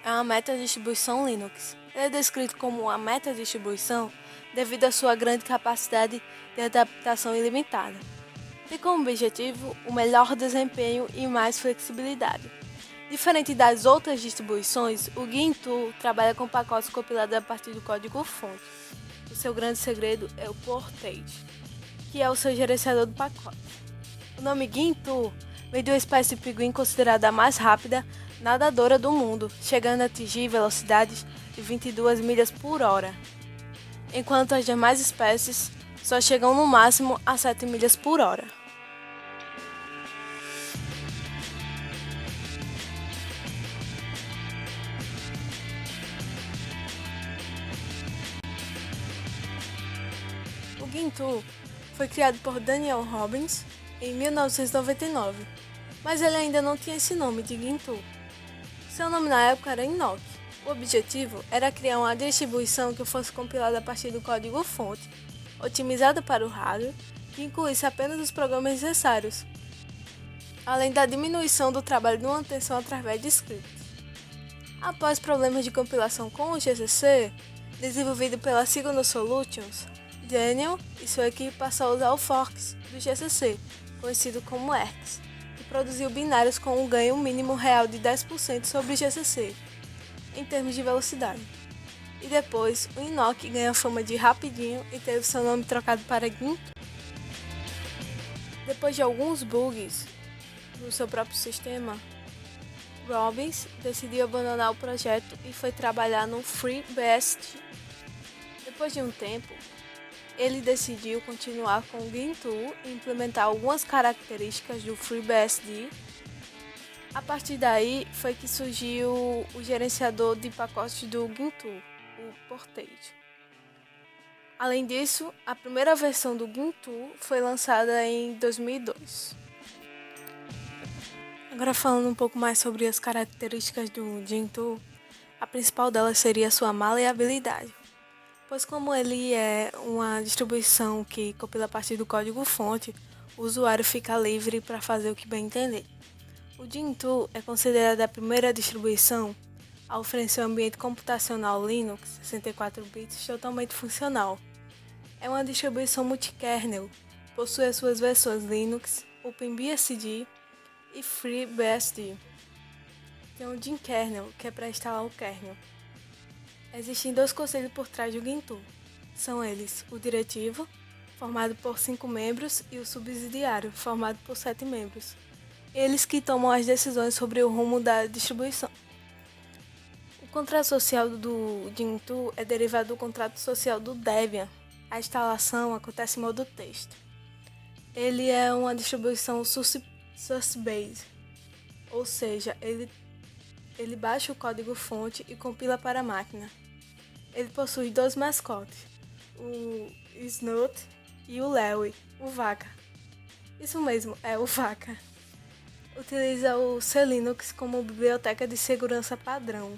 é uma metadistribuição Linux. Ele é descrito como uma metadistribuição devido à sua grande capacidade de adaptação ilimitada. Tem como objetivo o melhor desempenho e mais flexibilidade. Diferente das outras distribuições, o Gentoo trabalha com pacotes compilados a partir do código-fonte. O seu grande segredo é o Portage, que é o seu gerenciador do pacote. O nome Gentoo vem de uma espécie de pinguim considerada a mais rápida nadadora do mundo, chegando a atingir velocidades de 22 milhas por hora, enquanto as demais espécies só chegam no máximo a 7 milhas por hora. O Gentoo foi criado por Daniel Robbins em 1999, mas ele ainda não tinha esse nome de Gentoo. Seu nome na época era Enoch. O objetivo era criar uma distribuição que fosse compilada a partir do código-fonte, otimizada para o hardware, que incluísse apenas os programas necessários, além da diminuição do trabalho de manutenção através de scripts. Após problemas de compilação com o GCC, desenvolvido pela Signal Solutions, Daniel e sua equipe passou a usar o Forks do GCC, conhecido como ERX, que produziu binários com um ganho mínimo real de 10% sobre o GCC, em termos de velocidade. E depois, o Enoch ganhou fama de rapidinho e teve seu nome trocado para Gentoo. Depois de alguns bugs no seu próprio sistema, Robbins decidiu abandonar o projeto e foi trabalhar no FreeBSD. Depois de um tempo, ele decidiu continuar com o Gentoo e implementar algumas características do FreeBSD. A partir daí foi que surgiu o gerenciador de pacotes do Gentoo, o Portage. Além disso, a primeira versão do Gentoo foi lançada em 2002. Agora falando um pouco mais sobre as características do Gentoo, a principal delas seria a sua maleabilidade, pois como ele é uma distribuição que compila a partir do código-fonte, o usuário fica livre para fazer o que bem entender. O Gentoo é considerada a primeira distribuição a oferecer um ambiente computacional Linux 64 bits totalmente funcional. É uma distribuição multi-kernel, possui as suas versões Linux, OpenBSD e FreeBSD. Tem o gkernel, que é para instalar o kernel. Existem dois conselhos por trás do Gentoo. São eles o diretivo, formado por 5 membros, e o subsidiário, formado por 7 membros. Eles que tomam as decisões sobre o rumo da distribuição. O contrato social do Gentoo é derivado do contrato social do Debian. A instalação acontece em modo texto. Ele é uma distribuição source-based, ou seja, ele baixa o código-fonte e compila para a máquina. Ele possui 2 mascotes, o Snoot e o Lewy, o Vaca. Isso mesmo, é o Vaca. Utiliza o C-Linux como biblioteca de segurança padrão.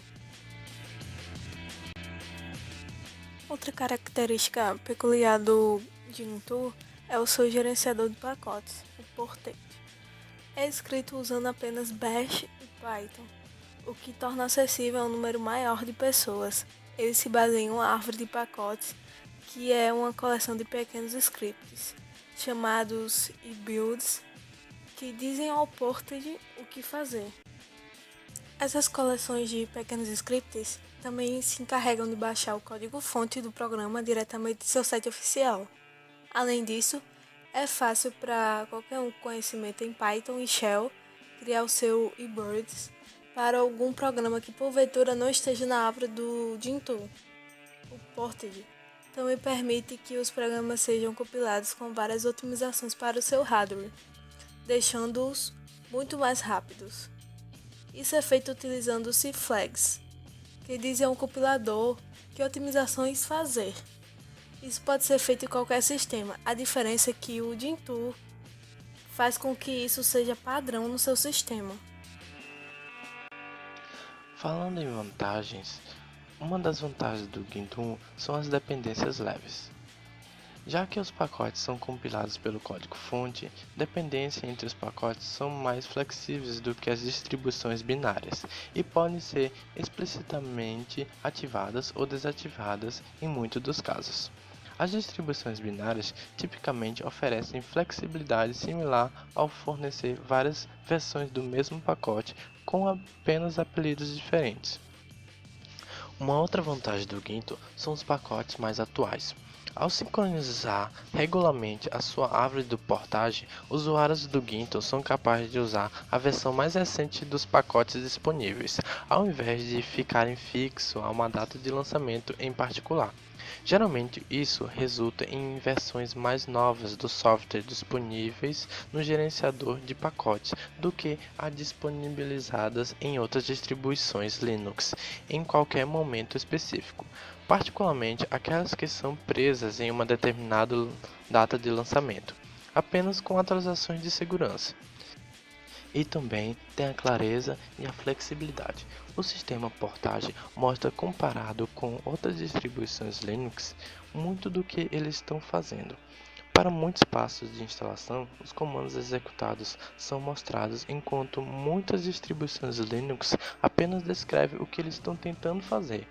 Outra característica peculiar do Gentoo é o seu gerenciador de pacotes, o Portage. É escrito usando apenas Bash e Python, o que torna acessível a um número maior de pessoas. Ele se baseia em uma árvore de pacotes, que é uma coleção de pequenos scripts, chamados e-builds, que dizem ao Portage o que fazer. Essas coleções de pequenos scripts também se encarregam de baixar o código-fonte do programa diretamente do seu site oficial. Além disso, é fácil para qualquer um com conhecimento em Python e Shell criar o seu eBirds para algum programa que porventura não esteja na árvore do Gentoo. O Portage também permite que os programas sejam compilados com várias otimizações para o seu hardware, deixando-os muito mais rápidos. Isso é feito utilizando o cflags, que diz a um compilador que otimizações fazer. Isso pode ser feito em qualquer sistema, a diferença é que o Gentoo faz com que isso seja padrão no seu sistema. Falando em vantagens, uma das vantagens do Gentoo são as dependências leves. Já que os pacotes são compilados pelo código-fonte, dependência entre os pacotes são mais flexíveis do que as distribuições binárias e podem ser explicitamente ativadas ou desativadas em muitos dos casos. As distribuições binárias tipicamente oferecem flexibilidade similar ao fornecer várias versões do mesmo pacote com apenas apelidos diferentes. Uma outra vantagem do Gintoo são os pacotes mais atuais. Ao sincronizar regularmente a sua árvore de portagem, usuários do Gintoo são capazes de usar a versão mais recente dos pacotes disponíveis, ao invés de ficarem fixos a uma data de lançamento em particular. Geralmente, isso resulta em versões mais novas do software disponíveis no gerenciador de pacotes do que as disponibilizadas em outras distribuições Linux em qualquer momento específico, particularmente aquelas que são presas em uma determinada data de lançamento, apenas com atualizações de segurança. E também tem a clareza e a flexibilidade. O sistema portagem mostra, comparado com outras distribuições Linux, muito do que eles estão fazendo. Para muitos passos de instalação, os comandos executados são mostrados, enquanto muitas distribuições Linux apenas descrevem o que eles estão tentando fazer.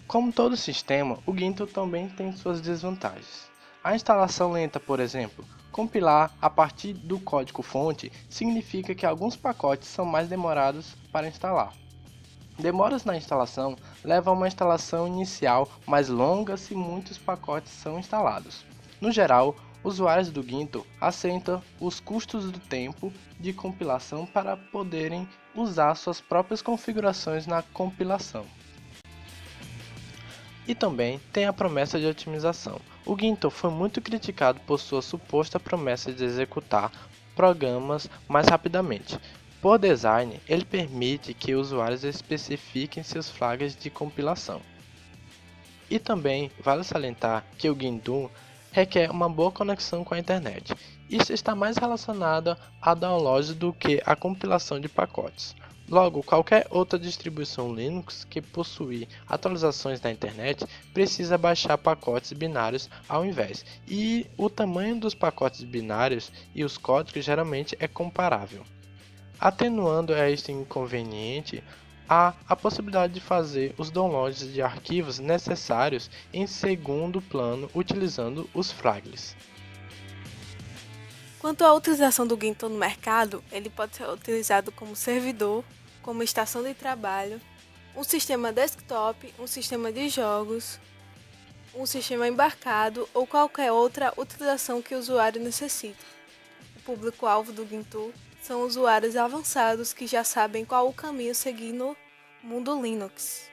Como todo sistema, o Gintoo também tem suas desvantagens. A instalação lenta, por exemplo, compilar a partir do código-fonte significa que alguns pacotes são mais demorados para instalar. Demoras na instalação levam a uma instalação inicial mais longa se muitos pacotes são instalados. No geral, usuários do Gintoo aceitam os custos do tempo de compilação para poderem usar suas próprias configurações na compilação. E também tem a promessa de otimização. O Gintoo foi muito criticado por sua suposta promessa de executar programas mais rapidamente. Por design, ele permite que usuários especifiquem seus flags de compilação. E também vale salientar que o Gintoo requer uma boa conexão com a internet. Isso está mais relacionado a downloads do que a compilação de pacotes. Logo, qualquer outra distribuição Linux que possui atualizações na internet precisa baixar pacotes binários ao invés, e o tamanho dos pacotes binários e os códigos geralmente é comparável. Atenuando a este inconveniente, há a possibilidade de fazer os downloads de arquivos necessários em segundo plano utilizando os flags. Quanto à utilização do Gintoo no mercado, ele pode ser utilizado como servidor, como estação de trabalho, um sistema desktop, um sistema de jogos, um sistema embarcado ou qualquer outra utilização que o usuário necessite. O público-alvo do Gintoo são usuários avançados que já sabem qual o caminho seguir no mundo Linux.